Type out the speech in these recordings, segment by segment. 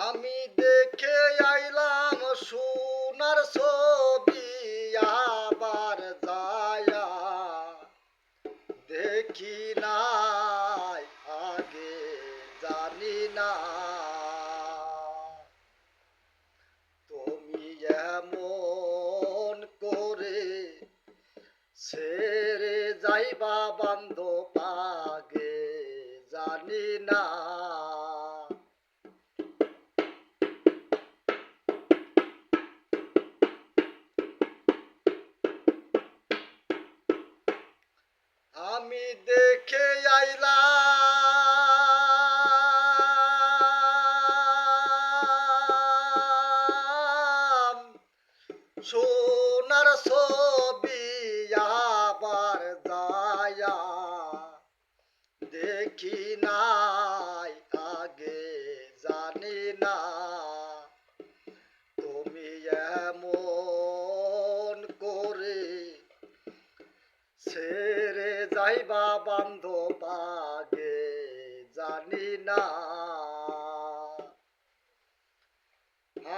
আমি দেখে আইলাম সোনার ছবি, আবার যায়া দেখি নাই আগে জানি না তুমি এমন করে ছেড়ে যাইবা বান্ধব আগে জানি না। আমি দেখে আইলাম সোনার ছবি, আবার যায়া দেখি নাই আগে জানি না তুমি এমন করে ছেড়ে যাইবা বান্ধব আগে জানি না।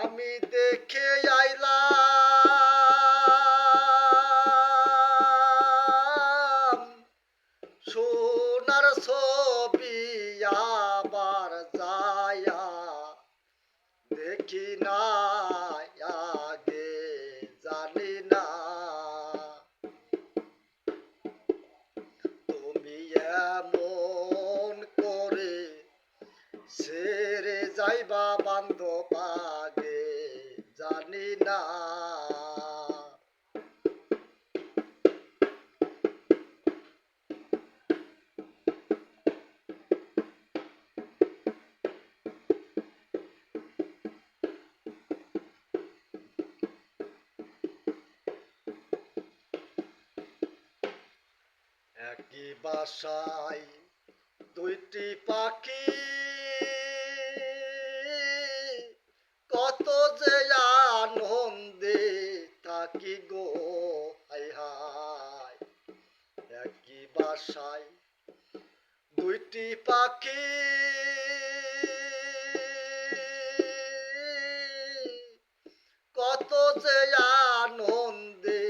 আমি দেখে আইলাম সোনার ছবি, আবার যায়া দেখি না আগে জানি না তুমি এমন করে ছেড়ে যাইবা বান্ধব আগে জানি না। একই বাসায় দুইটি পাখি, কত যে আনন্দে থাকি গো হায় হায়। একই বাসায় দুইটি পাখি, কত যে আনন্দে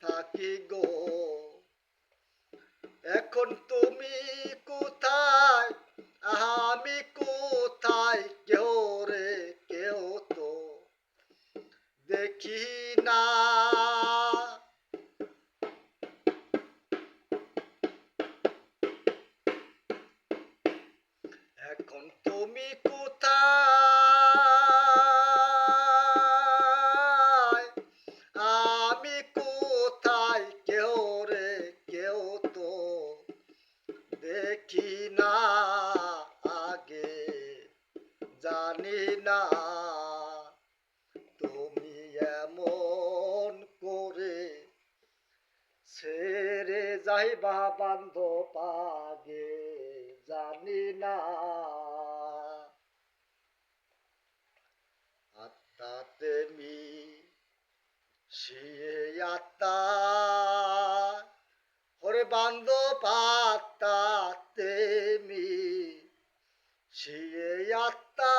থাকি গো। এখন তুমি কোথায় আমি কোথায়, কেউ রে কেউ তো দেখি না। এখন তুমি কোথায় আমি কোথায়, কেউ রে কেউ তো দেখি না আগে জানি না তুমি এমন করে ছেড়ে যাইবা বান্ধব আগে জানি না। আত্মাতে মিশিয়ে আত্মা, ওরে বান্ধব আত্মাতে মিশিয়ে আত্মা,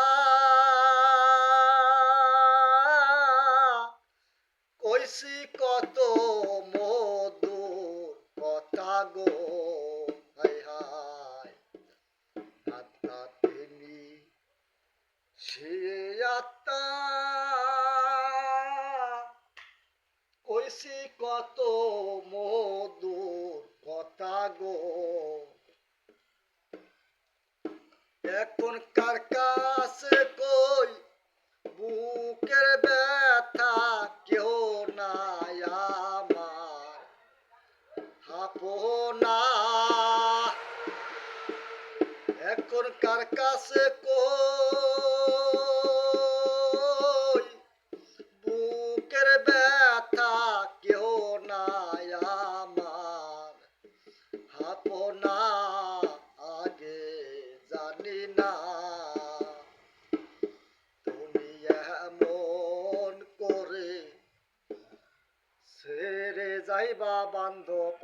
কইছি কত মধুর কথা গো হায় হায়। আত্মাতে মিশিয়ে আত্মা, কইছি কত মধুর কথা গো। এখন কার কাছে কই বুকের ব্যথা, কেউ নাই আমার আপনা। এখন কার কাছে কই বুকের ব্যথা, কেউ নাই আমার আপনা আগে জানি না তুমি এমন করে ছেড়ে যাইবা বান্ধব